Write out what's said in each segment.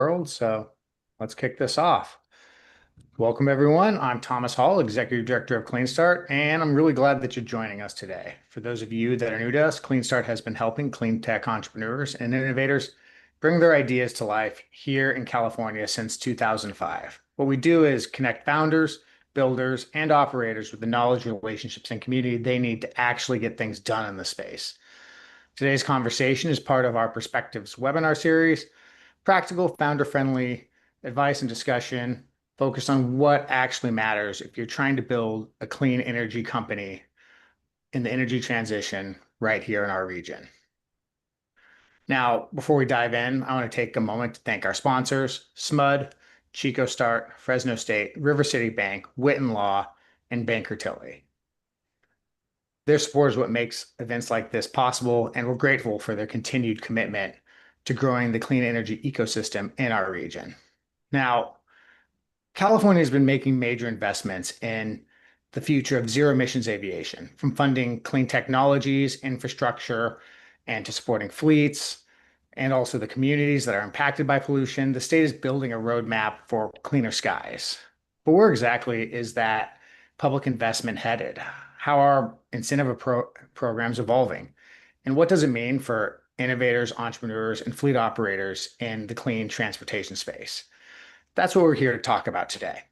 World. So let's kick this off. Welcome, everyone. I'm Thomas Hall, Executive Director of Clean Start, and I'm really glad that you're joining us today. For those of you that are new to us, Clean Start has been helping clean tech entrepreneurs and innovators bring their ideas to life here in California since 2005. What we do is connect founders, builders, and operators with the knowledge, relationships, and community they need to actually get things done in the space. Today's conversation is part of our Perspectives webinar series, practical, founder-friendly advice and discussion focused on what actually matters if you're trying to build a clean energy company in the energy transition right here in our region. Now, before we dive in, I want to take a moment to thank our sponsors, SMUD, Chico Start, Fresno State, River City Bank, Witten Law, and Banker Tilly. Their support is what makes events like this possible, and we're grateful for their continued commitment to growing the clean energy ecosystem in our region. Now, California has been making major investments in the future of zero emissions aviation, from funding clean technologies, infrastructure, and to supporting fleets, and also the communities that are impacted by pollution. The state is building a roadmap for cleaner skies. But where exactly is that public investment headed? How are programs evolving? And what does it mean for innovators, entrepreneurs, and fleet operators in the clean transportation space? That's what we're here to talk about today.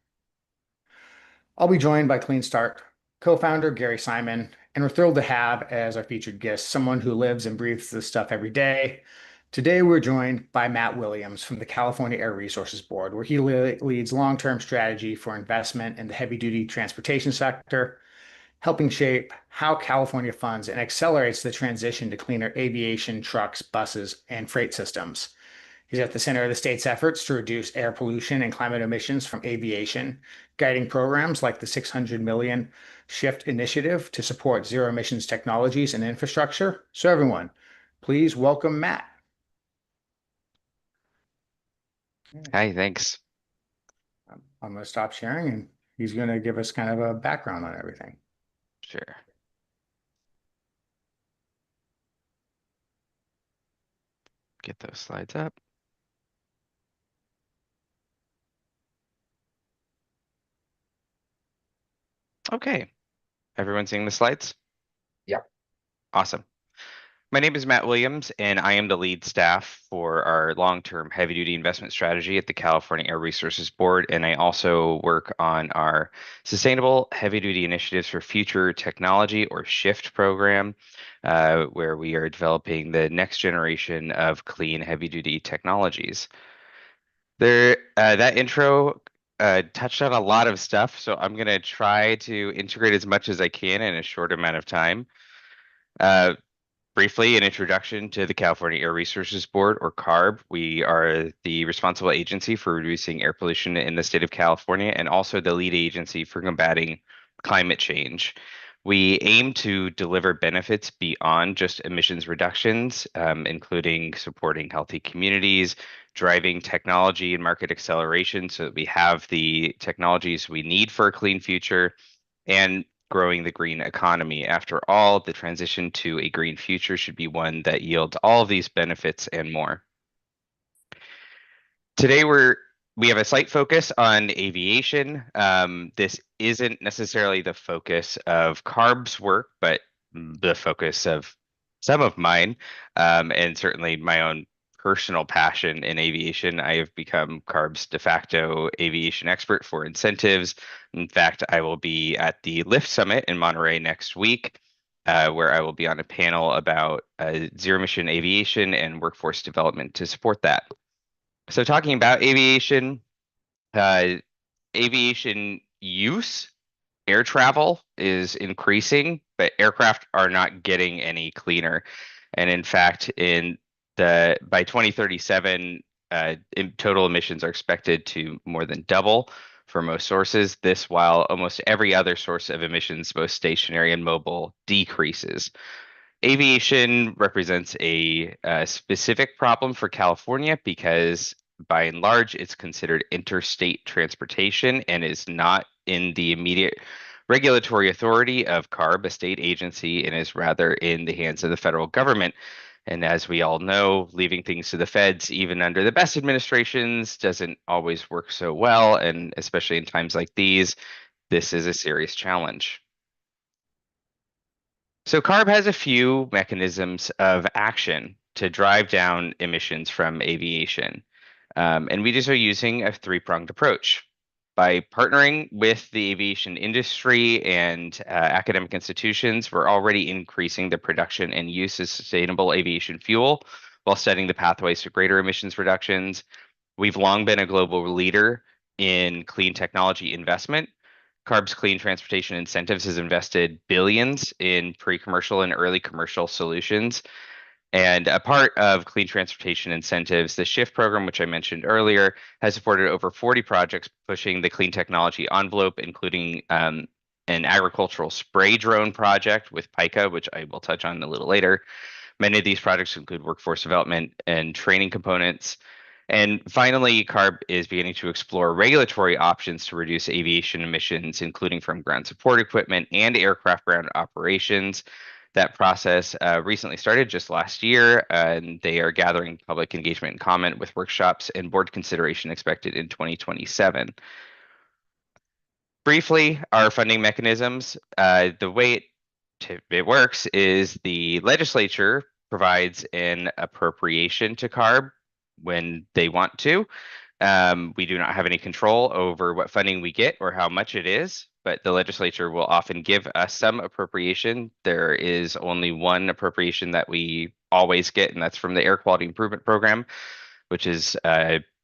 I'll be joined by Clean Start co-founder Gary Simon, and we're thrilled to have as our featured guest someone who lives and breathes this stuff every day. Today, we're joined by Matt Williams from the California Air Resources Board, where he leads long-term strategy for investment in the heavy-duty transportation sector, helping shape how California funds and accelerates the transition to cleaner aviation, trucks, buses, and freight systems. He's at the center of the state's efforts to reduce air pollution and climate emissions from aviation, guiding programs like the 600 million Shift initiative to support zero emissions technologies and infrastructure. So everyone, please welcome Matt. Hi, thanks. I'm going to stop sharing and he's going to give us kind of a background on everything. Sure. Get those slides up. Okay. Everyone seeing the slides? Yeah. Awesome. My name is Matt Williams, and I am the lead staff for our long-term heavy-duty investment strategy at the California Air Resources Board, and I also work on our Sustainable Heavy-Duty Initiatives for Future Technology, or SHIFT program, where we are developing the next generation of clean heavy-duty technologies. That intro touched on a lot of stuff, so I'm going to try to integrate as much as I can in a short amount of time. Uh, Briefly, an introduction to the California Air Resources Board, or CARB. We are the responsible agency for reducing air pollution in the state of California and also the lead agency for combating climate change. We aim to deliver benefits beyond just emissions reductions, including supporting healthy communities, driving technology and market acceleration so that we have the technologies we need for a clean future, and growing the green economy. After all, the transition to a green future should be one that yields all of these benefits and more. Today we have a slight focus on aviation. This isn't necessarily the focus of CARB's work, but the focus of some of mine, and certainly my own personal passion in aviation. I have become CARB's de facto aviation expert for incentives. In fact, I will be at the Lift Summit in Monterey next week, where I will be on a panel about zero emission aviation and workforce development to support that. So talking about aviation, uh, aviation use, air travel is increasing, but aircraft are not getting any cleaner. And in fact, by 2037, total emissions are expected to more than double for most sources. This while almost every other source of emissions, both stationary and mobile, decreases. Aviation represents a specific problem for California because by and large, it's considered interstate transportation and is not in the immediate regulatory authority of CARB, a state agency, and is rather in the hands of the federal government. And as we all know, leaving things to the feds, even under the best administrations, doesn't always work so well. And especially in times like these, this is a serious challenge. So CARB has a few mechanisms of action to drive down emissions from aviation. And we do so using a three-pronged approach. By partnering with the aviation industry and academic institutions, we're already increasing the production and use of sustainable aviation fuel while setting the pathways to greater emissions reductions. We've long been a global leader in clean technology investment. CARB's Clean Transportation Incentives has invested billions in pre-commercial and early commercial solutions. And a part of Clean Transportation Incentives, the SHIFT program, which I mentioned earlier, has supported over 40 projects pushing the clean technology envelope, including an agricultural spray drone project with PICA, which I will touch on a little later. Many of these projects include workforce development and training components. And finally, CARB is beginning to explore regulatory options to reduce aviation emissions, including from ground support equipment and aircraft ground operations. That process recently started just last year, and they are gathering public engagement and comment with workshops and board consideration expected in 2027. Briefly, our funding mechanisms, the way it works is the legislature provides an appropriation to CARB when they want to. We do not have any control over what funding we get or how much it is, but the legislature will often give us some appropriation. There is only one appropriation that we always get, and that's from the Air Quality Improvement Program, which is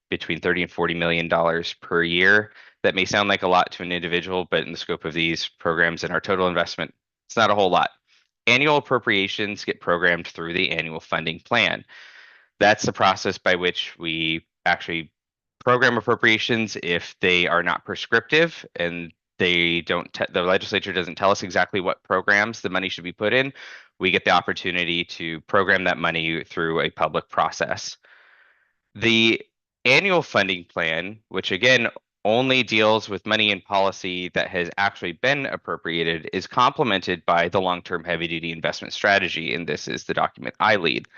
between 30 and $40 million per year. That may sound like a lot to an individual, but in the scope of these programs and our total investment, it's not a whole lot. Annual appropriations get programmed through the annual funding plan. That's the process by which we actually program appropriations if they are not prescriptive and the legislature doesn't tell us exactly what programs the money should be put in. We get the opportunity to program that money through a public process. The annual funding plan, which again only deals with money and policy that has actually been appropriated, is complemented by the long-term heavy-duty investment strategy, and this is the document I lead.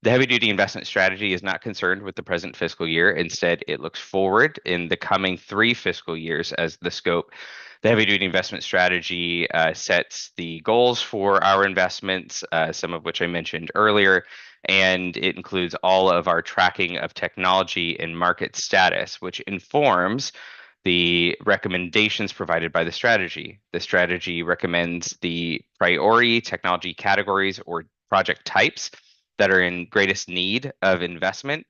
The heavy-duty investment strategy is not concerned with the present fiscal year. Instead, it looks forward in the coming 3 fiscal years as the scope. The heavy-duty investment strategy sets the goals for our investments, some of which I mentioned earlier, and it includes all of our tracking of technology and market status, which informs the recommendations provided by the strategy. The strategy recommends the priority technology categories or project types that are in greatest need of investment,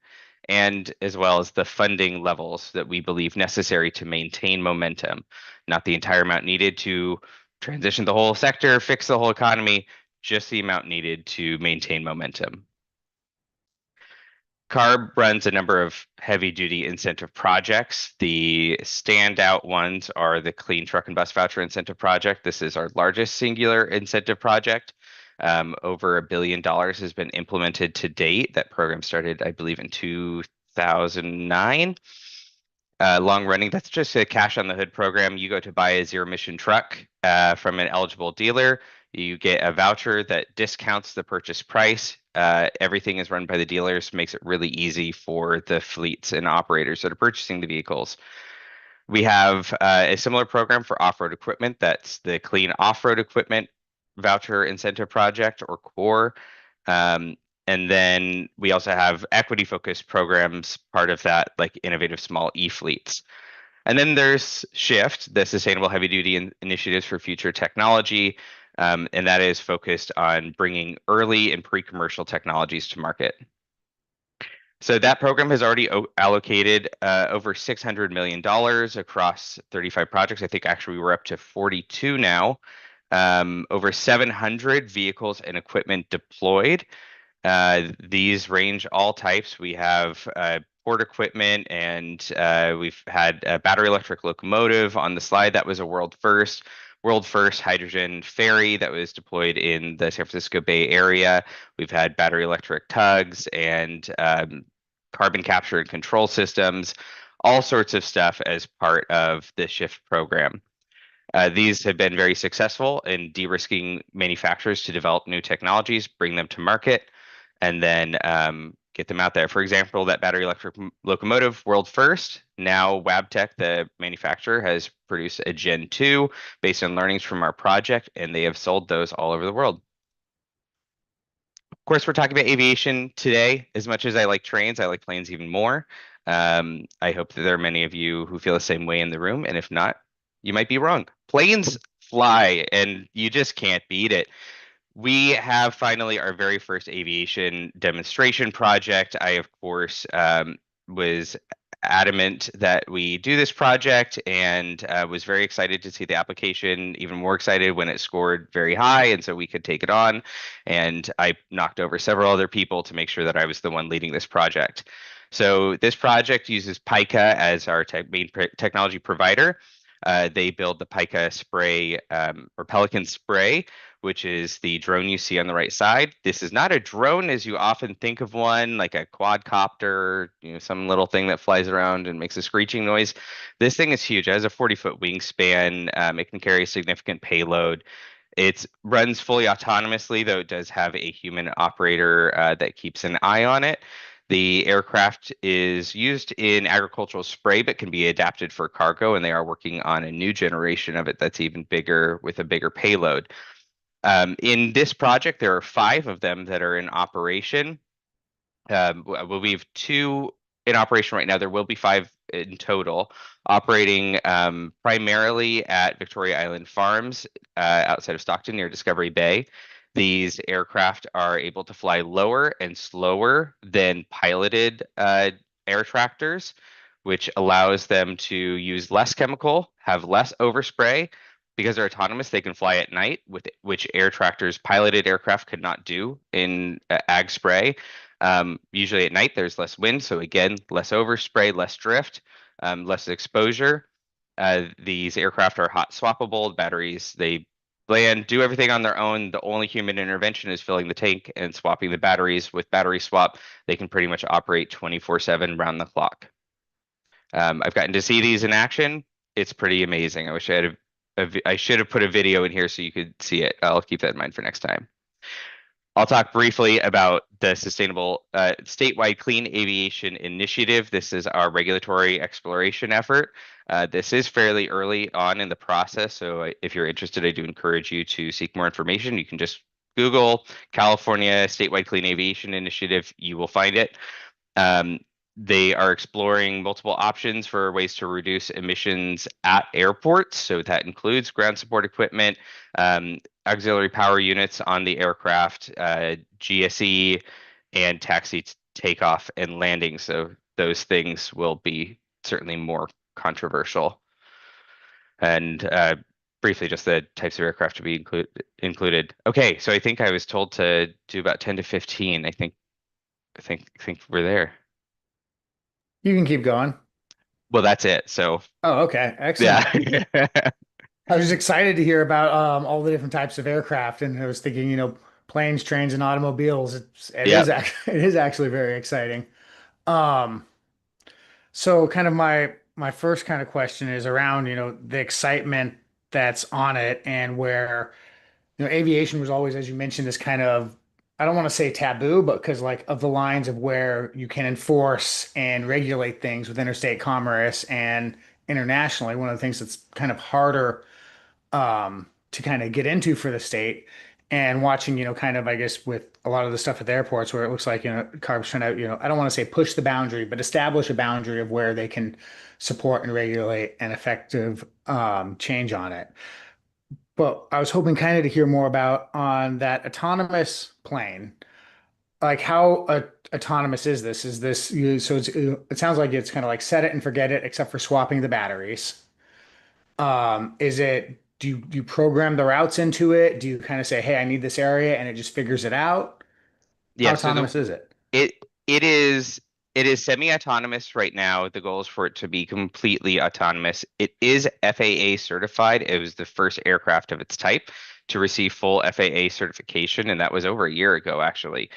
and as well as the funding levels that we believe necessary to maintain momentum, not the entire amount needed to transition the whole sector, fix the whole economy, just the amount needed to maintain momentum. CARB runs a number of heavy duty incentive projects. The standout ones are the Clean Truck and Bus Voucher Incentive Project. This is our largest singular incentive project. Over $1 billion has been implemented to date. That program started, I believe, in 2009. Long running, that's just a cash on the hood program. You go to buy a zero emission truck from an eligible dealer. You get a voucher that discounts the purchase price. Everything is run by the dealers, makes it really easy for the fleets and operators that are purchasing the vehicles. We have a similar program for off-road equipment. That's the Clean Off-Road Equipment Voucher Incentive Project, or CORE. And then we also have equity-focused programs, part of that, like innovative small e-fleets. And then there's SHIFT, the Sustainable Heavy Duty Initiatives for Future Technology, and that is focused on bringing early and pre-commercial technologies to market. So that program has already allocated over $600 million across 35 projects. I think actually we're up to 42 now. Over 700 vehicles and equipment deployed. These range all types. We have port equipment, and we've had a battery electric locomotive on the slide. That was a world first hydrogen ferry that was deployed in the San Francisco Bay Area. We've had battery electric tugs and carbon capture and control systems, all sorts of stuff as part of the SHIFT program. These have been very successful in de-risking manufacturers to develop new technologies, bring them to market. and then get them out there. For example, that battery electric locomotive, world first. Now Wabtec, the manufacturer, has produced a Gen 2 based on learnings from our project, and they have sold those all over the world. Of course, we're talking about aviation today. As much as I like trains, I like planes even more. I hope that there are many of you who feel the same way in the room, and if not, you might be wrong. Planes fly, and you just can't beat it. We have finally our very first aviation demonstration project. I, of course, was adamant that we do this project and was very excited to see the application, even more excited when it scored very high, and so we could take it on. And I knocked over several other people to make sure that I was the one leading this project. So this project uses Pica as our main technology provider. They build the Pica spray or Pelican spray, which is the drone you see on the right side. This is not a drone as you often think of one, like a quadcopter, some little thing that flies around and makes a screeching noise. This thing is huge. It has a 40-foot wingspan. It can carry a significant payload. It runs fully autonomously, though it does have a human operator that keeps an eye on it. The aircraft is used in agricultural spray, but can be adapted for cargo, and they are working on a new generation of it that's even bigger with a bigger payload. In this project, there are 5 of them that are in operation. We have 2 in operation right now. There will be 5 in total, operating primarily at Victoria Island Farms outside of Stockton near Discovery Bay. These aircraft are able to fly lower and slower than piloted air tractors, which allows them to use less chemical, have less overspray. Because they're autonomous, they can fly at night, with which air tractors, piloted aircraft could not do in ag spray. Usually at night, there's less wind, so again, less overspray, less drift, less exposure. These aircraft are hot swappable batteries. They land, do everything on their own. The only human intervention is filling the tank and swapping the batteries. With battery swap, they can pretty much operate 24/7 round the clock. I've gotten to see these in action. It's pretty amazing. I wish I had I should have put a video in here so you could see it. I'll keep that in mind for next time. I'll talk briefly about the Sustainable Statewide Clean Aviation Initiative. This is our regulatory exploration effort. This is fairly early on in the process, so if you're interested, I do encourage you to seek more information. You can just Google California Statewide Clean Aviation Initiative. You will find it. They are exploring multiple options for ways to reduce emissions at airports. So that includes ground support equipment, auxiliary power units on the aircraft, GSE, and taxi takeoff and landing. So those things will be certainly more controversial. And briefly, just the types of aircraft to be included. Okay, so I think I was told to do about 10 to 15. I think we're there. You can keep going. Well, that's it. So Oh, okay. Excellent. yeah. I was excited to hear about all the different types of aircraft, and I was thinking, planes, trains, and automobiles. It is Yep. actually it is actually very exciting. Um, so kind of my first kind of question is around, the excitement that's on it and where, aviation was always, as you mentioned, this kind of, I don't want to say taboo, but because like of the lines of where you can enforce and regulate things with interstate commerce and internationally, one of the things that's kind of harder to kind of get into for the state. And watching, kind of, I guess, with a lot of the stuff at the airports where it looks like, CARB's trying to, I don't want to say push the boundary, but establish a boundary of where they can support and regulate an effective change on it. But I was hoping kind of to hear more about on that autonomous plane, like how autonomous is this? Is this so it sounds like it's kind of like set it and forget it, except for swapping the batteries. Is it do you program the routes into it? Do you kind of say, hey, I need this area and it just figures it out? How Yeah, so autonomous is it? it it is it is semi-autonomous right now. The goal is for it to be completely autonomous. It is FAA certified. It was the first aircraft of its type to receive full FAA certification, and that was over a year ago, actually,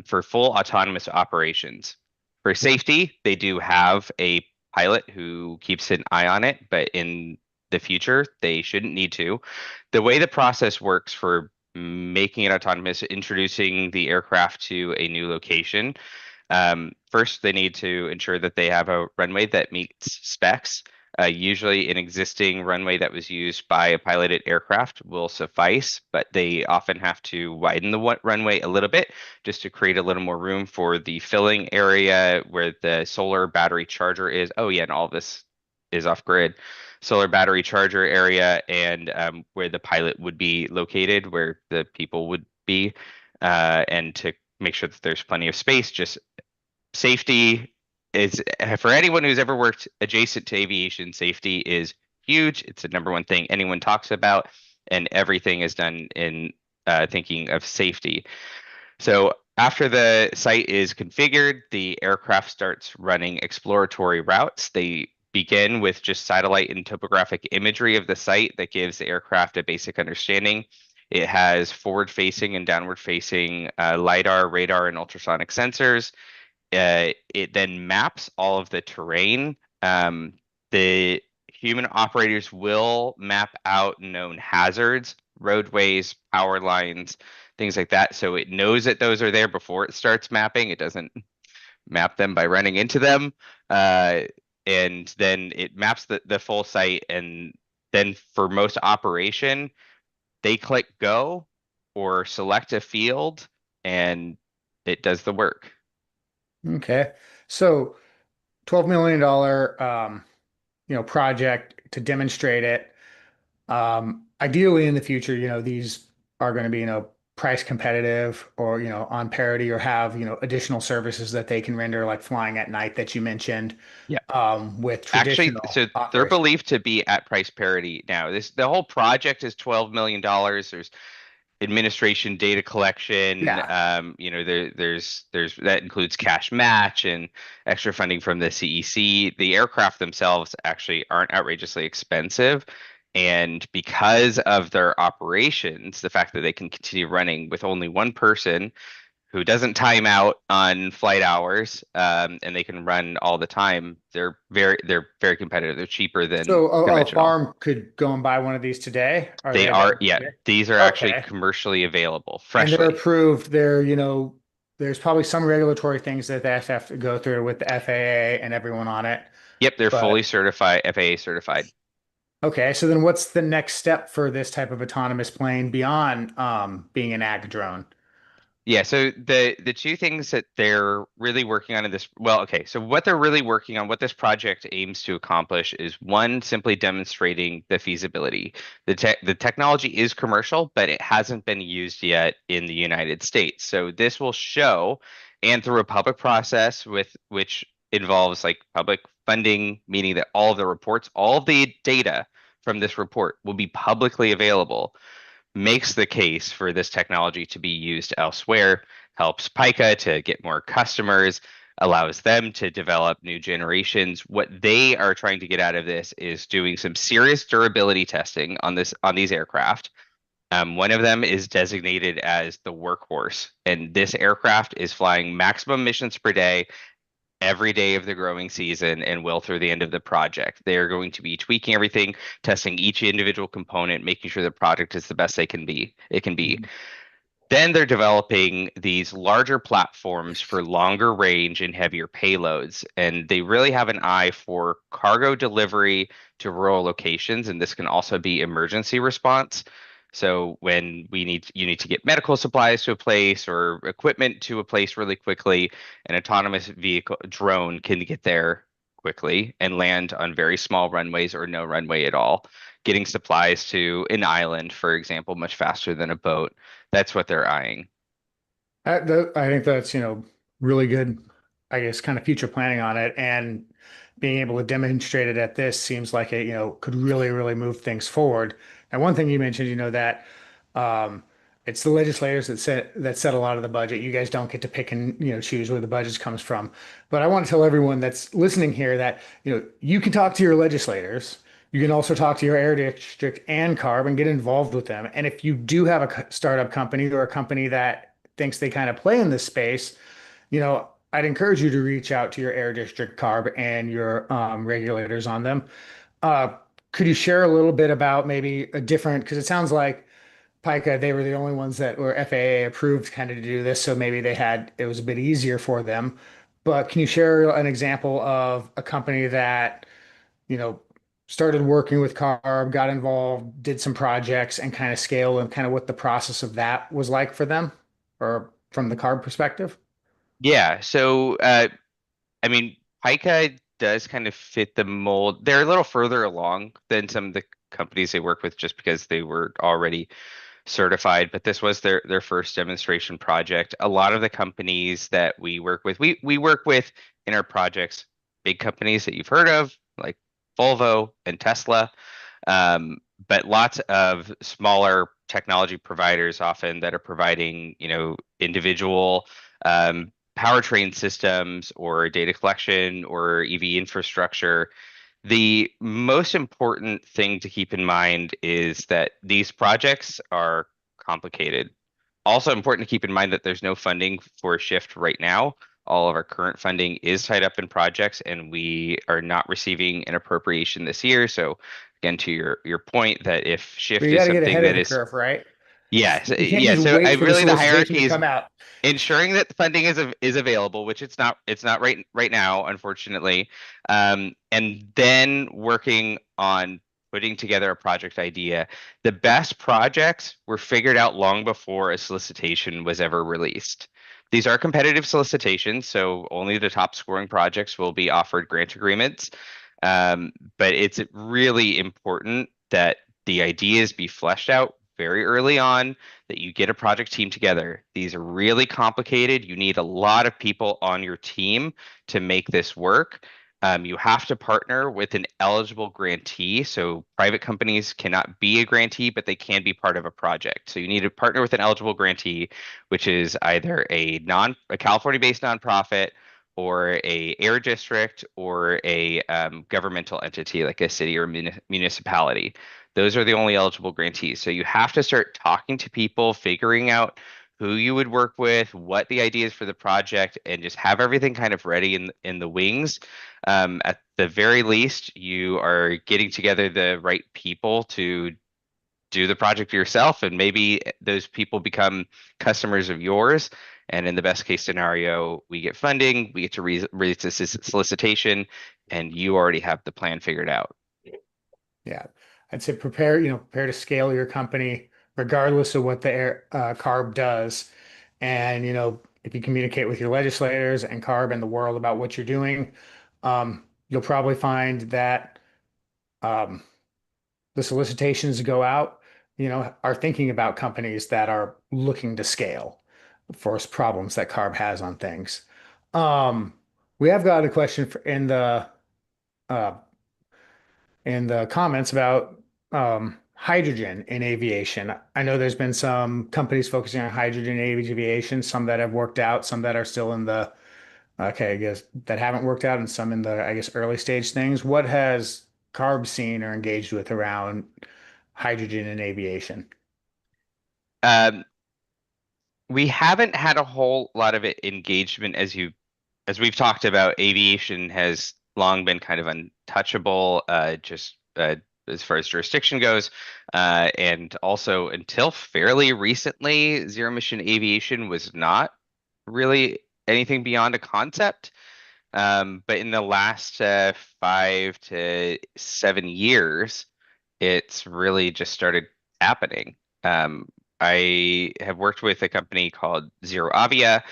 for full autonomous operations. For safety, they do have a pilot who keeps an eye on it, but in the future, they shouldn't need to. The way the process works for making it autonomous, introducing the aircraft to a new location. First, they need to ensure that they have a runway that meets specs. Usually, an existing runway that was used by a piloted aircraft will suffice, but they often have to widen the runway a little bit just to create a little more room for the filling area where the solar battery charger is. Oh, yeah, and all this is off grid. Solar battery charger area and where the pilot would be located, where the people would be, and to make sure that there's plenty of space. Just safety is for anyone who's ever worked adjacent to aviation, safety is huge. It's the number one thing anyone talks about, and everything is done in thinking of safety. So after the site is configured, the aircraft starts running exploratory routes. They begin with just satellite and topographic imagery of the site that gives the aircraft a basic understanding. It has forward-facing and downward-facing LiDAR, radar, and ultrasonic sensors. It then maps all of the terrain. The human operators will map out known hazards, roadways, power lines, things like that. So it knows that those are there before it starts mapping. It doesn't map them by running into them. And then it maps the full site. And then for most operation, they click go or select a field and it does the work. Okay. So $12 million project to demonstrate it. Ideally in the future, these are going to be, price competitive or, on parity or have, additional services that they can render like flying at night that you mentioned, Yeah. with Actually, traditional so they're operations. believed to be at price parity now. The whole project is $12 million. There's administration, data collection. Yeah. There's that includes cash match and extra funding from the CEC. The aircraft themselves actually aren't outrageously expensive. And because of their operations, the fact that they can continue running with only one person who doesn't time out on flight hours, and they can run all the time, they're very competitive. They're cheaper than So a conventional. farm could go and buy one of these today. Are They they are, available yeah, today? these are actually Okay. commercially available And they're freshly. approved. There's probably some regulatory things that they have to go through with the FAA and everyone on it. Yep, they're fully But certified, FAA certified. okay, so then what's the next step for this type of autonomous plane beyond being an ag drone? Yeah, so the two things that they're really working on in this, well, okay, so what they're really working on, what this project aims to accomplish is one, simply demonstrating the feasibility. The technology is commercial, but it hasn't been used yet in the United States. So this will show, and through a public process with which involves like public funding, meaning that all of the reports, all of the data from this report will be publicly available, makes the case for this technology to be used elsewhere, helps Pica to get more customers, allows them to develop new generations. What they are trying to get out of this is doing some serious durability testing on these aircraft. One of them is designated as the workhorse, and this aircraft is flying maximum missions per day every day of the growing season and will through the end of the project. They are going to be tweaking everything, testing each individual component, making sure the product is the best they can be. It can be. Mhm. Then they're developing these larger platforms for longer range and heavier payloads. And they really have an eye for cargo delivery to rural locations. And this can also be emergency response. So when you need to get medical supplies to a place or equipment to a place really quickly, an autonomous vehicle drone can get there quickly and land on very small runways or no runway at all, getting supplies to an island, for example, much faster than a boat. That's what they're eyeing. I think that's, really good, I guess, kind of future planning on it. And being able to demonstrate it at this seems like it, could really, really move things forward. And one thing you mentioned, that um, it's the legislators that set a lot of the budget. You guys don't get to pick and, choose where the budget comes from. But I want to tell everyone that's listening here that, you can talk to your legislators. You can also talk to your air district and CARB and get involved with them. And if you do have a startup company or a company that thinks they kind of play in this space, I'd encourage you to reach out to your air district CARB and your regulators on them. Uh, could you share a little bit about maybe a different, because it sounds like Pica, they were the only ones that were FAA approved kind of to do this, so maybe it was a bit easier for them. But can you share an example of a company that, you know, started working with CARB, got involved, did some projects and kind of scale and kind of what the process of that was like for them or from the CARB perspective? Yeah, so I mean, Pika does kind of fit the mold. They're a little further along than some of the companies they work with just because they were already certified, but this was their first demonstration project. A lot of the companies that we work with, we work with in our projects, big companies that you've heard of, like Volvo and Tesla, but lots of smaller technology providers often that are providing, individual powertrain systems or data collection or EV infrastructure. The most important thing to keep in mind is that these projects are complicated. Also important to keep in mind that there's no funding for a shift right now. All of our current funding is tied up in projects, and we are not receiving an appropriation this year. So again, to your point that if But shift you is got to get something ahead of that the is, curve, right? yeah, so, You can't yeah. just So I wait for the really the solicitation to hierarchy is come out. ensuring that the funding is available, which it's not right now, unfortunately. And then working on putting together a project idea. The best projects were figured out long before a solicitation was ever released. These are competitive solicitations, so only the top scoring projects will be offered grant agreements. But it's really important that the ideas be fleshed out very early on, that you get a project team together. These are really complicated. You need a lot of people on your team to make this work. You have to partner with an eligible grantee. So private companies cannot be a grantee, but they can be part of a project. So you need to partner with an eligible grantee, which is either a California-based nonprofit or a air district or a governmental entity like a city or municipality. Those are the only eligible grantees. So you have to start talking to people, figuring out who you would work with, what the ideas for the project, and just have everything kind of ready in the wings. At the very least, you are getting together the right people to do the project yourself, and maybe those people become customers of yours. And in the best case scenario, we get funding, we get to release this solicitation, and you already have the plan figured out. Yeah. I'd say prepare to scale your company regardless of what the CARB does. And, if you communicate with your legislators and CARB and the world about what you're doing, you'll probably find that um, the solicitations go out, are thinking about companies that are looking to scale for problems that CARB has on things. Um, we have got a question uh, in the comments about hydrogen in aviation. I know there's been some companies focusing on hydrogen in aviation, some that have worked out, some that are still in the, okay, I guess that haven't worked out, and some in the, I guess, early stage things. What has CARB seen or engaged with around hydrogen in aviation? Um, we haven't had a whole lot of engagement as we've talked about. Aviation has long been kind of untouchable, just as far as jurisdiction goes, and also until fairly recently, zero emission aviation was not really anything beyond a concept. But in the last 5 to 7 years, it's really just started happening. I have worked with a company called Zero Avia.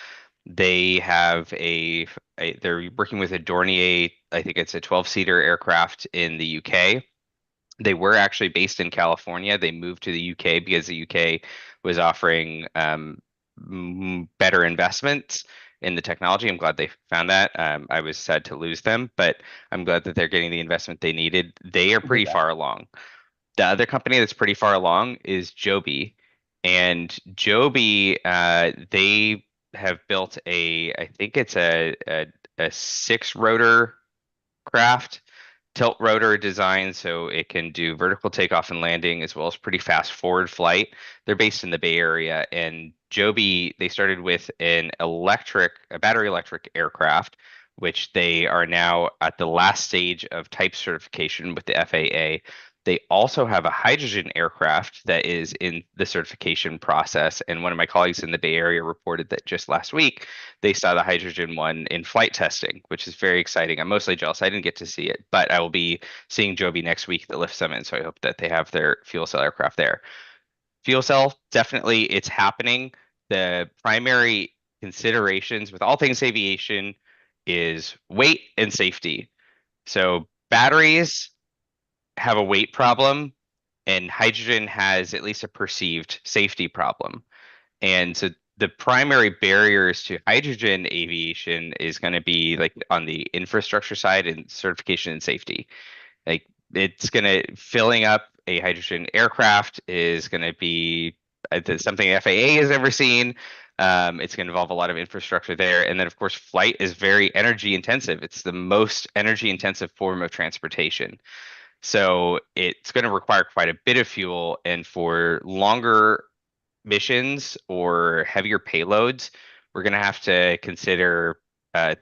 They have they're working with a Dornier, I think it's a 12-seater aircraft in the UK. They were actually based in California. They moved to the UK because the UK was offering better investments in the technology. I'm glad they found that. I was sad to lose them, but I'm glad that they're getting the investment they needed. They are I get pretty that. far along. The other company that's pretty far along is Joby. And Joby, they have built I think it's a six rotor craft, tilt rotor design, so it can do vertical takeoff and landing as well as pretty fast forward flight. They're based in the Bay Area, and Joby, they started with a battery electric aircraft, which they are now at the last stage of type certification with the FAA. They also have a hydrogen aircraft that is in the certification process. And one of my colleagues in the Bay Area reported that just last week they saw the hydrogen one in flight testing, which is very exciting. I'm mostly jealous. I didn't get to see it, but I will be seeing Joby next week at the Lift Summit. So I hope that they have their fuel cell aircraft there. Fuel cell, definitely it's happening. The primary considerations with all things aviation is weight and safety. So batteries have a weight problem, and hydrogen has at least a perceived safety problem. And so the primary barriers to hydrogen aviation is going to be like on the infrastructure side and certification and safety. Like it's going to filling up a hydrogen aircraft is going to be something FAA has ever seen. It's going to involve a lot of infrastructure there. And then, of course, flight is very energy intensive. It's the most energy intensive form of transportation. So it's going to require quite a bit of fuel. And for longer missions or heavier payloads, we're going to have to consider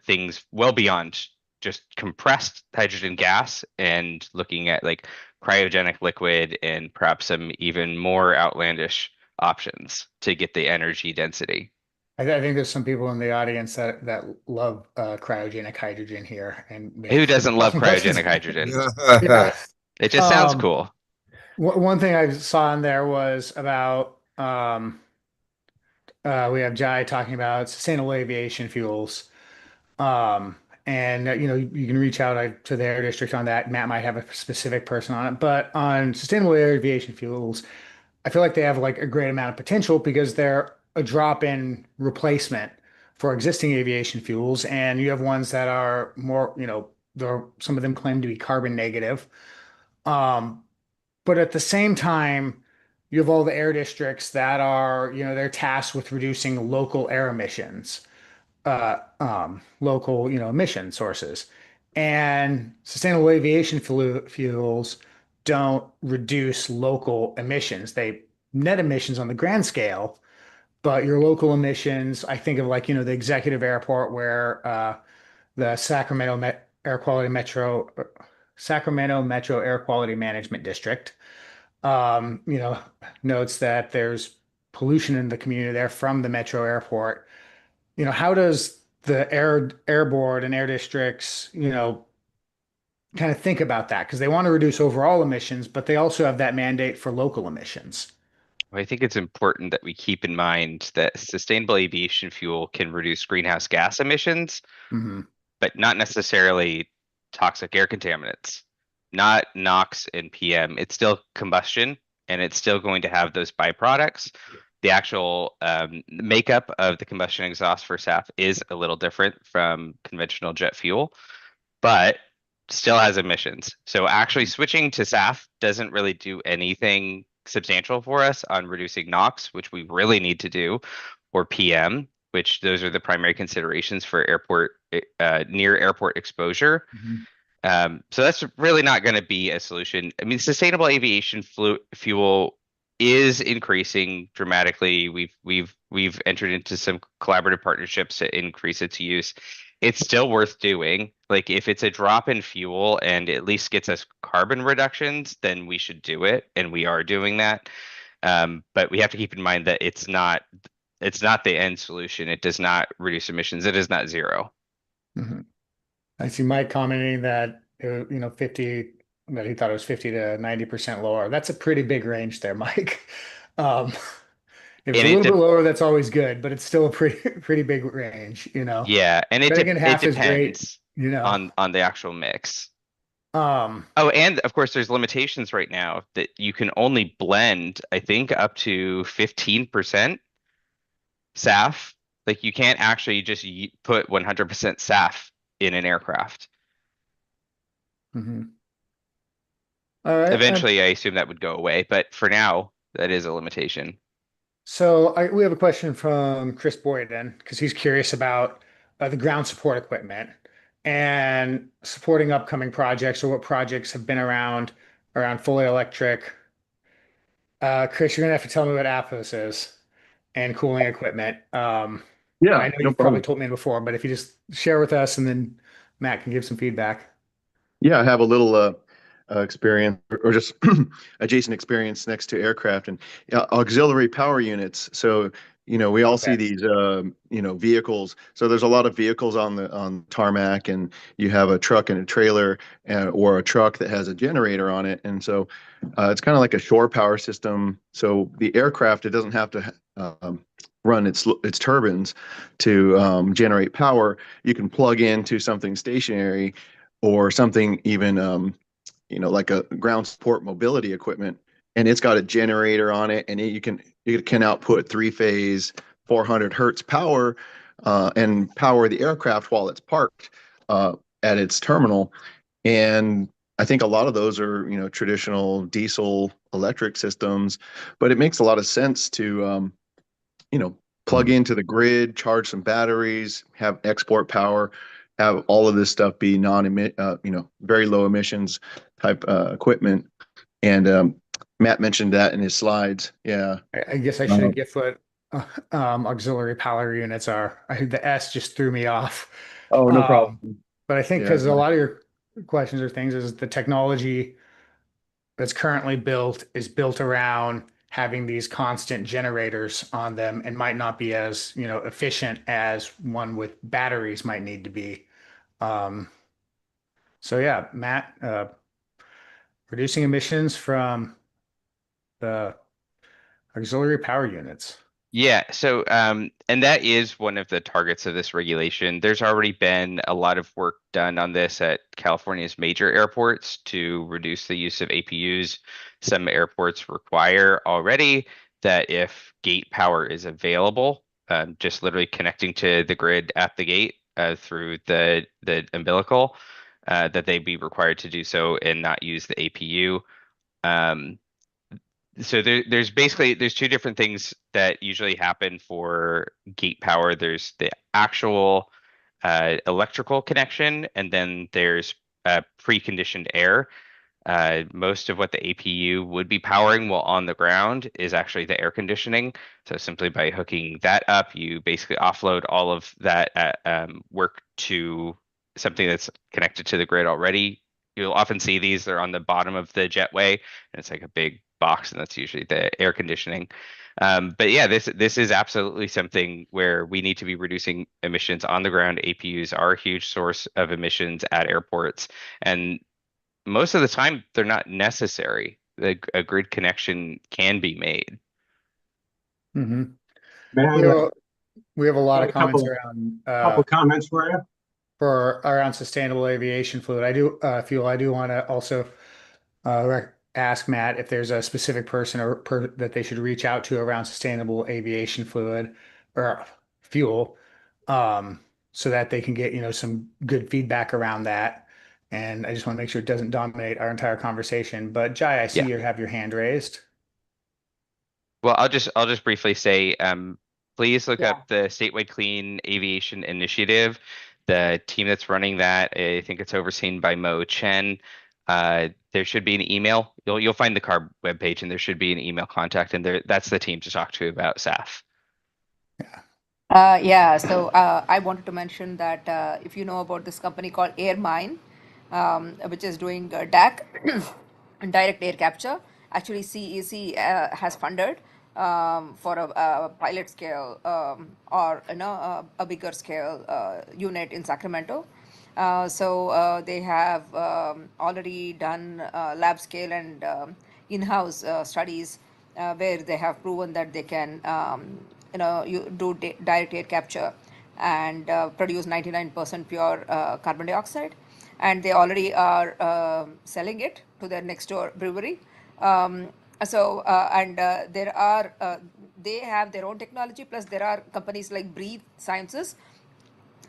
things well beyond just compressed hydrogen gas and looking at like cryogenic liquid and perhaps some even more outlandish options to get the energy density. I think there's some people in the audience that love cryogenic hydrogen here, and maybe Who doesn't love some questions. cryogenic hydrogen? Yeah. It just sounds Um, cool. one thing I saw in there was about we have Jai talking about sustainable aviation fuels. And you can reach out to the air district on that. Matt might have a specific person on it, but on sustainable aviation fuels, I feel like they have like a great amount of potential because they're a drop-in replacement for existing aviation fuels, and you have ones that are more, some of them claim to be carbon negative. Um, but at the same time, you have all the air districts that are, they're tasked with reducing local air emissions, local, emission sources. And sustainable aviation fuels don't reduce local emissions. They net emissions on the grand scale, but your local emissions, I think of like, the executive airport where the Sacramento Metro Air Quality Management District, um, you know, notes that there's pollution in the community there from the metro airport. How does the air board and air districts, kind of think about that? Because they want to reduce overall emissions, but they also have that mandate for local emissions. I think it's important that we keep in mind that sustainable aviation fuel can reduce greenhouse gas emissions, Hmm. but not necessarily toxic air contaminants, not NOx and PM. It's still combustion and it's still going to have those byproducts. The actual makeup of the combustion exhaust for SAF is a little different from conventional jet fuel, but still has emissions. So actually switching to SAF doesn't really do anything substantial for us on reducing NOx, which we really need to do, or PM, which those are the primary considerations for airport near airport exposure. Hmm. So that's really not going to be a solution. I mean, sustainable aviation fuel is increasing dramatically. We've entered into some collaborative partnerships to increase its use. It's still worth doing. Like if it's a drop in fuel and at least gets us carbon reductions, then we should do it, and we are doing that. But we have to keep in mind that it's not the end solution. It does not reduce emissions. It is not zero. Hmm. I see Mike commenting that, 50, that he thought it was 50 to 90% lower. That's a pretty big range there, Mike. Um, if it's And a it little bit de lower, that's always good, but it's still a pretty big range. Yeah, and it Betting de in it half is great, depends you know. on the actual mix. Um, Oh, and of course, there's limitations right now that you can only blend, I think, up to 15% SAF. Like you can't actually just put 100% SAF in an aircraft. mhm. All right. Eventually, I assume that would go away, but for now, that is a limitation. We have a question from Chris Boyden because he's curious about the ground support equipment and supporting upcoming projects or what projects have been around fully electric. Chris, you're gonna have to tell me what APOS is and cooling equipment. I Yeah, know no you've probably problem. told me before, but if you just share with us and then Matt can give some feedback. Yeah, I have a little experience or just adjacent experience next to aircraft and auxiliary power units. So, we all Okay. see these, vehicles. So there's a lot of vehicles on tarmac, and you have a truck and a trailer, or a truck that has a generator on it. And so it's kind of like a shore power system. So the aircraft, it doesn't have to run its turbines to generate power. You can plug into something stationary or something even like a ground support mobility equipment, and it's got a generator on it, and it can output three-phase 400 hertz power, and power the aircraft while it's parked at its terminal. And I think a lot of those are traditional diesel electric systems, but it makes a lot of sense to plug into the grid, charge some batteries, have export power, have all of this stuff be non-emit, very low emissions type equipment. And Matt mentioned that in his slides. Yeah. I guess I should Um, get what auxiliary power units are. The S just threw me off. oh, no Um, problem. but I think Yeah. because a lot of your questions or things is the technology that's currently built is built around having these constant generators on them and might not be as, efficient as one with batteries might need to be. Um, so yeah, Matt, reducing emissions from the auxiliary power units. Yeah, so and that is one of the targets of this regulation. There's already been a lot of work done on this at California's major airports to reduce the use of APUs. Some airports require already that if gate power is available, just literally connecting to the grid at the gate through the umbilical, that they be required to do so and not use the APU. Um, so there's two different things that usually happen for gate power. There's the actual electrical connection, and then there's preconditioned air. Most of what the APU would be powering while on the ground is actually the air conditioning. So simply by hooking that up, you basically offload all of that work to something that's connected to the grid already. You'll often see these, they're on the bottom of the jetway, and it's like a big box, and that's usually the air conditioning. But yeah, this is absolutely something where we need to be reducing emissions on the ground. APUs are a huge source of emissions at airports, and most of the time they're not necessary. A grid connection can be made. Mhm. May I We have a, we have a lot add of a comments couple around comments for you? for around sustainable aviation fluid. I do want to also ask Matt if there's a specific person that they should reach out to around sustainable aviation fluid or fuel, um, so that they can get, some good feedback around that. And I just want to make sure it doesn't dominate our entire conversation. But Jai, I see Yeah. you have your hand raised. Well, I'll just briefly say, please look Yeah. up the Statewide Clean Aviation Initiative. The team that's running that, I think it's overseen by Mo Chen. There should be an email. You'll find the CARB webpage, and there should be an email contact, and that's the team to talk to about SAF. Yeah, so I wanted to mention that if you know about this company called Airmine, which is doing DAC, direct air capture, actually CEC has funded for a pilot scale or a bigger scale unit in Sacramento. So they have already done lab scale and in-house studies where they have proven that they can you do direct air capture and produce 99% pure carbon dioxide, and they already are selling it to their next door brewery. And there are they have their own technology, plus there are companies like Breathe Sciences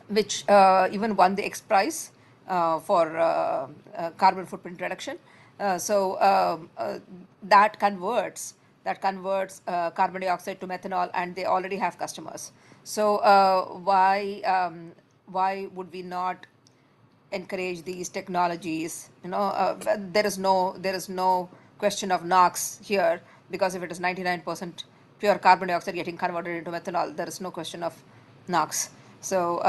which even won the X Prize for carbon footprint reduction. So that converts carbon dioxide to methanol, and they already have customers. So why would we not encourage these technologies? There is no question of NOx here, because if it is 99% pure carbon dioxide getting converted into methanol, there is no question of NOx. So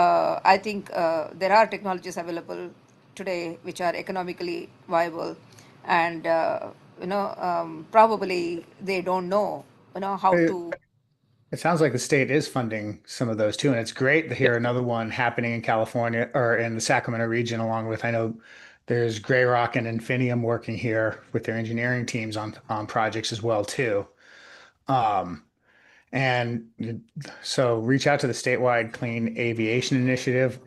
I think there are technologies available today which are economically viable, and probably they don't know how It, to. it sounds like the state is funding some of those too, and it's great to Yeah. hear another one happening in California or in the Sacramento region, along with I know there's Grey Rock and Infinium working here with their engineering teams on projects as well too. Um, and so reach out to the statewide clean aviation initiative,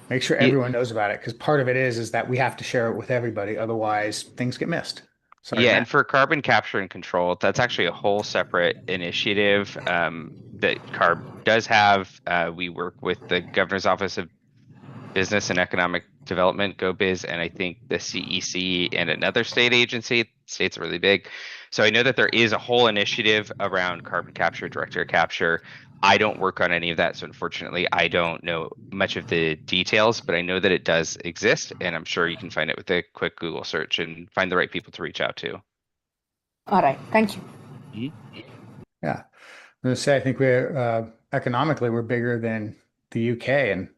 make sure Ye- everyone knows about it because part of it is that we have to share it with everybody, otherwise things get missed. Sorry, Yeah, and Matt. for carbon capture and control, that's actually a whole separate initiative that CARB does have. We work with the Governor's Office of Business and Economic Development, GoBiz, and I think the CEC and another state agency. States are really big. So I know that there is a whole initiative around carbon capture, direct air capture. I don't work on any of that, so unfortunately, I don't know much of the details, but I know that it does exist, and I'm sure you can find it with a quick Google search and find the right people to reach out to. All right, thank you. Mhm. Yeah. I'm going to say, I think we're economically, we're bigger than the UK, and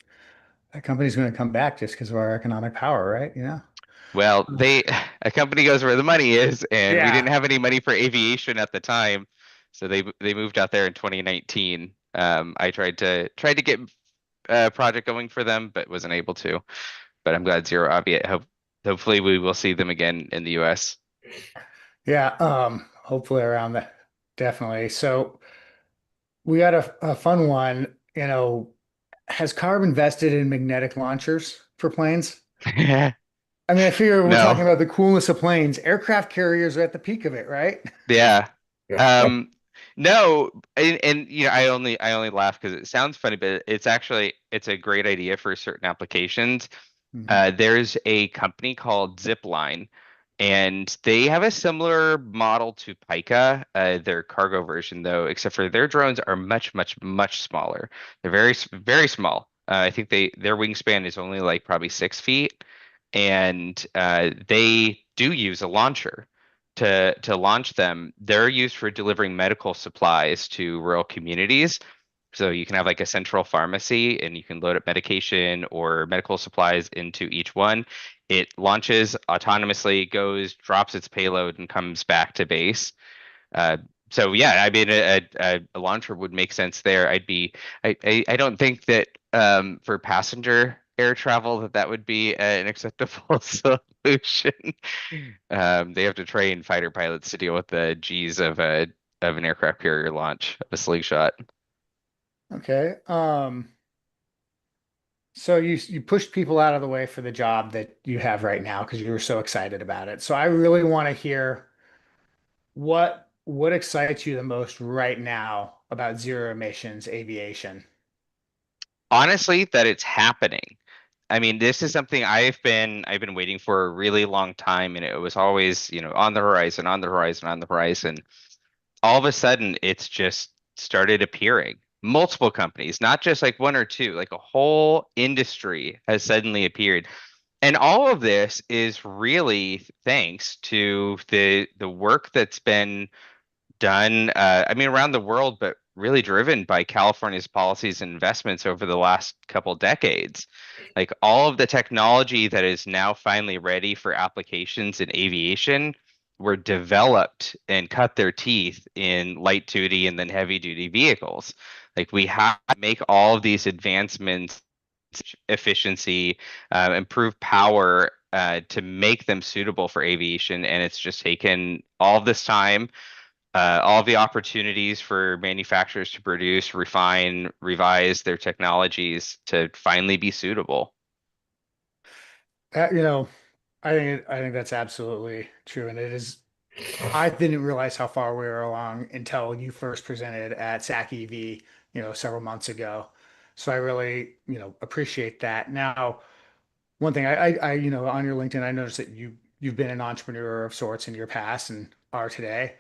that company's going to come back just because of our economic power, right? Well, a company goes where the money is, and we didn't Yeah. have any money for aviation at the time, so they moved out there in 2019. I tried to get a project going for them, but wasn't able to. But I'm glad Zero Aviate. Hopefully we will see them again in the U.S. Yeah. Hopefully around that. Definitely. So we got a fun one, has CARB invested in magnetic launchers for planes? I mean, I figure we're No. talking about the coolness of planes. Aircraft carriers are at the peak of it, right? Yeah. Yeah. Um, no, and I only laugh because it sounds funny, but it's a great idea for certain applications. Mhm. There's a company called Zipline, and they have a similar model to Pika, their cargo version though, except for their drones are much, much, much smaller. They're very small. I think their wingspan is only like probably 6 feet, and they do use a launcher to launch them. They're used for delivering medical supplies to rural communities. So you can have like a central pharmacy and you can load up medication or medical supplies into each one. It launches autonomously, goes, drops its payload, and comes back to base. Uh, so yeah, I mean a launcher would make sense there. I don't think that for passenger air travel that would be an acceptable solution. They have to train fighter pilots to deal with the G's of an aircraft carrier launch of a slingshot. Okay. So you pushed people out of the way for the job that you have right now because you were so excited about it. So I really want to hear what excites you the most right now about zero emissions aviation. Honestly, that it's happening. I mean, this is something I've been waiting for a really long time, and it was always, on the horizon, on the horizon, on the horizon. All of a sudden, it's just started appearing. Multiple companies, not just like one or two, like a whole industry has suddenly appeared. And all of this is really thanks to the work that's been done, I mean, around the world, but really driven by California's policies and investments over the last couple decades. Like all of the technology that is now finally ready for applications in aviation were developed and cut their teeth in light duty and then heavy duty vehicles. Like we have to make all of these advancements, efficiency, improve power, to make them suitable for aviation. And it's just taken all of this time, all the opportunities for manufacturers to produce, refine, revise their technologies to finally be suitable. Uh, you know, I think that's absolutely true, and it is. I didn't realize how far we were along until you first presented at SAC EV, several months ago. So I really, appreciate that. Now, one thing on your LinkedIn, I noticed that you've been an entrepreneur of sorts in your past and are today.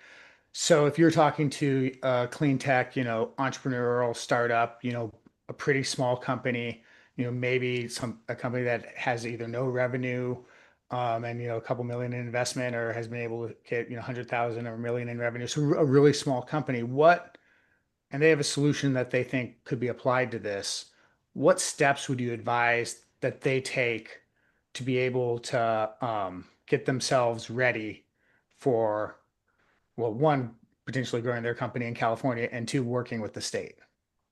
So if you're talking to a clean tech, entrepreneurial startup, a pretty small company, maybe a company that has either no revenue, and a couple million in investment, or has been able to get 100,000 or a million in revenue. So a really small company, and they have a solution that they think could be applied to this. What steps would you advise that they take to be able to get themselves ready for, well, one, potentially growing their company in California, and two, working with the state.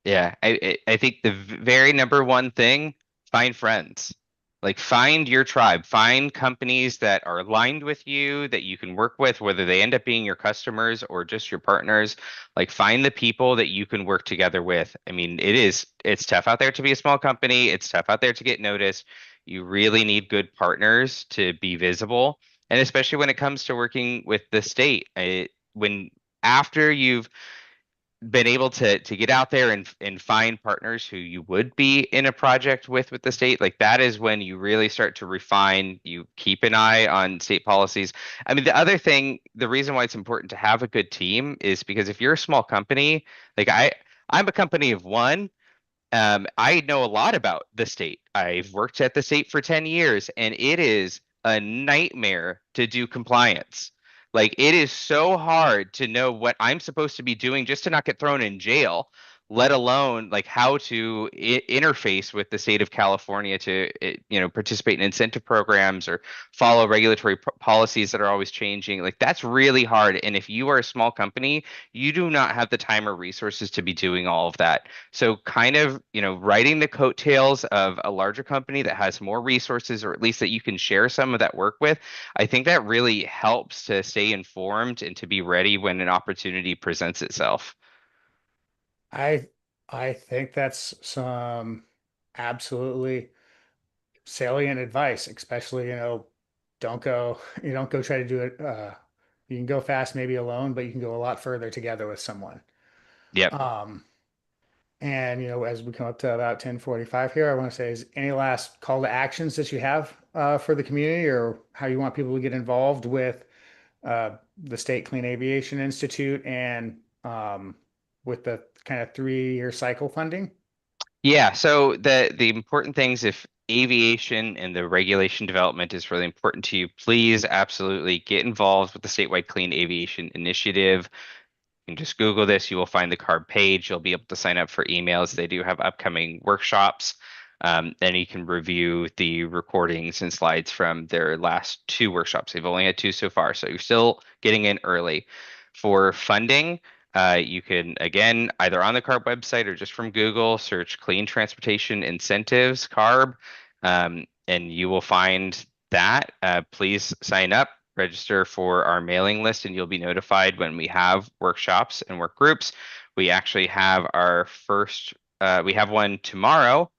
Yeah, I think the very number one thing, find friends. Like find your tribe, find companies that are aligned with you that you can work with, whether they end up being your customers or just your partners. Like find the people that you can work together with. I mean, it's tough out there to be a small company. It's tough out there to get noticed. You really need good partners to be visible. And especially when it comes to working with the state, when after you've been able to get out there and find partners who you would be in a project with the state, like that is when you really start to refine. You keep an eye on state policies. I mean, the other thing, the reason why it's important to have a good team is because if you're a small company, like I'm a company of one. I know a lot about the state. I've worked at the state for 10 years, and it is a nightmare to do compliance. Like, it is so hard to know what I'm supposed to be doing just to not get thrown in jail, let alone like how to interface with the state of California to, participate in incentive programs or follow regulatory policies that are always changing. Like, that's really hard. And if you are a small company, you do not have the time or resources to be doing all of that. So kind of, riding the coattails of a larger company that has more resources, or at least that you can share some of that work with, I think that really helps to stay informed and to be ready when an opportunity presents itself. I I think that's some absolutely salient advice, especially, don't go try to do it. You can go fast maybe alone, but you can go a lot further together with someone. Yep. Um, and as we come up to about 10:45 here, I want to say, is any last call to actions that you have for the community, or how you want people to get involved with the State Clean Aviation Institute and with the kind of 3-year cycle funding? Yeah, so the important things, if aviation and the regulation development is really important to you, please absolutely get involved with the statewide clean aviation initiative. You can just Google this, you will find the CARB page. You'll be able to sign up for emails. They do have upcoming workshops. And you can review the recordings and slides from their last two workshops. They've only had two so far, so you're still getting in early. For funding, you can, again, either on the CARB website or just from Google, search Clean Transportation Incentives, CARB, and you will find that. Please sign up, register for our mailing list, and you'll be notified when we have workshops and work groups. We actually have our first, we have one tomorrow.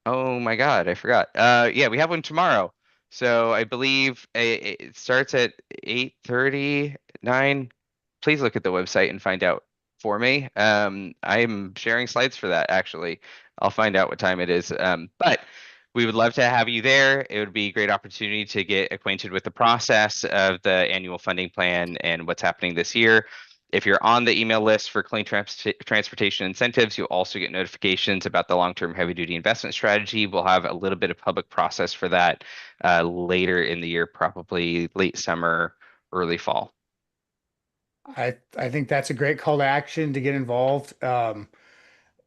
Oh my God, I forgot. Yeah, we have one tomorrow. So I believe it starts at 8:30, 9. Please look at the website and find out for me. I'm sharing slides for that actually. I'll find out what time it is. But we would love to have you there. It would be a great opportunity to get acquainted with the process of the annual funding plan and what's happening this year. If you're on the email list for clean transportation incentives, you'll also get notifications about the long-term heavy-duty investment strategy. We'll have a little bit of public process for that later in the year, probably late summer, early fall. I think that's a great call to action to get involved.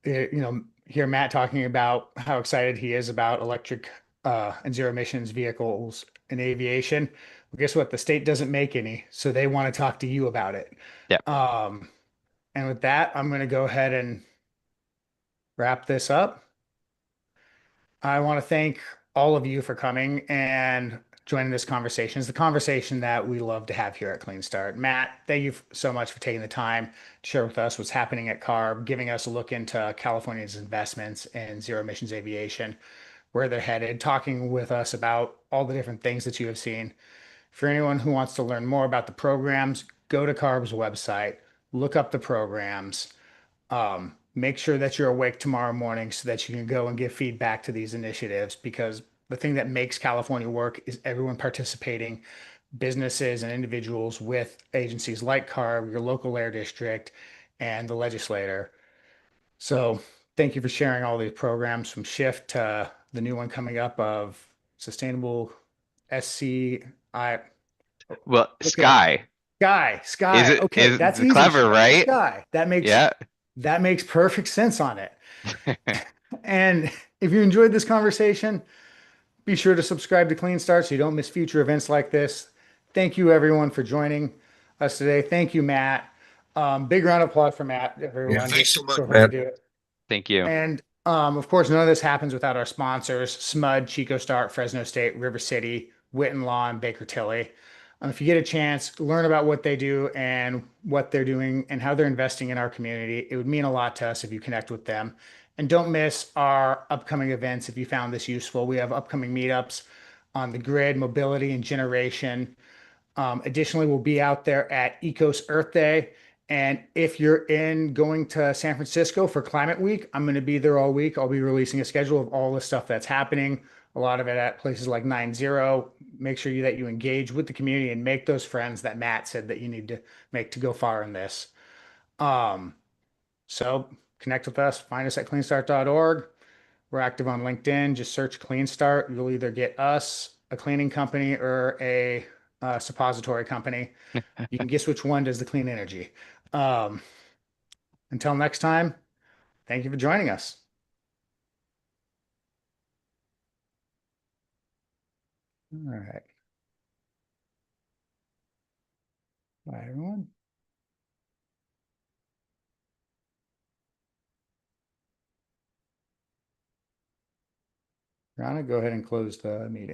Hear Matt talking about how excited he is about electric and zero emissions vehicles in aviation. Well, guess what? The state doesn't make any, so they want to talk to you about it. Yeah. And with that, I'm going to go ahead and wrap this up. I want to thank all of you for coming and joining this conversation. It's the conversation that we love to have here at Clean Start. Matt, thank you so much for taking the time to share with us what's happening at CARB, giving us a look into California's investments in zero emissions aviation, where they're headed, talking with us about all the different things that you have seen. For anyone who wants to learn more about the programs, go to CARB's website, look up the programs. Make sure that you're awake tomorrow morning so that you can go and give feedback to these initiatives, because the thing that makes California work is everyone participating, businesses and individuals with agencies like CARB, your local air district, and the legislator. So thank you for sharing all these programs, from Shift to the new one coming up of Sustainable SCI. Well, Okay. Sky. Sky. Okay, Is that's it easy. clever, right? Sky. Yeah. That makes perfect sense on it. And if you enjoyed this conversation, Be sure to subscribe to Clean Start so you don't miss future events like this. Thank you, everyone, for joining us today. Thank you, Matt. Big round of applause for Matt, everyone. Thanks so Just much, for him to Matt. do it. Thank you. And of course, none of this happens without our sponsors, SMUD, Chico Start, Fresno State, River City, Witten Law, and Baker Tilly. If you get a chance, learn about what they do and what they're doing and how they're investing in our community. It would mean a lot to us if you connect with them. And don't miss our upcoming events if you found this useful. We have upcoming meetups on the grid, mobility, and generation. Additionally, we'll be out there at Ecos Earth Day. And if you're in going to San Francisco for Climate Week, I'm going to be there all week. I'll be releasing a schedule of all the stuff that's happening, a lot of it at places like 9-0. Make sure that you engage with the community and make those friends that Matt said that you need to make to go far in this. So connect with us, find us at cleanstart.org. We're active on LinkedIn. Just search Clean Start. You'll either get us, a cleaning company, or a suppository company. You can guess which one does the clean energy. Um, until next time, thank you for joining us. All right. Bye, everyone. Rana, go ahead and close the meeting.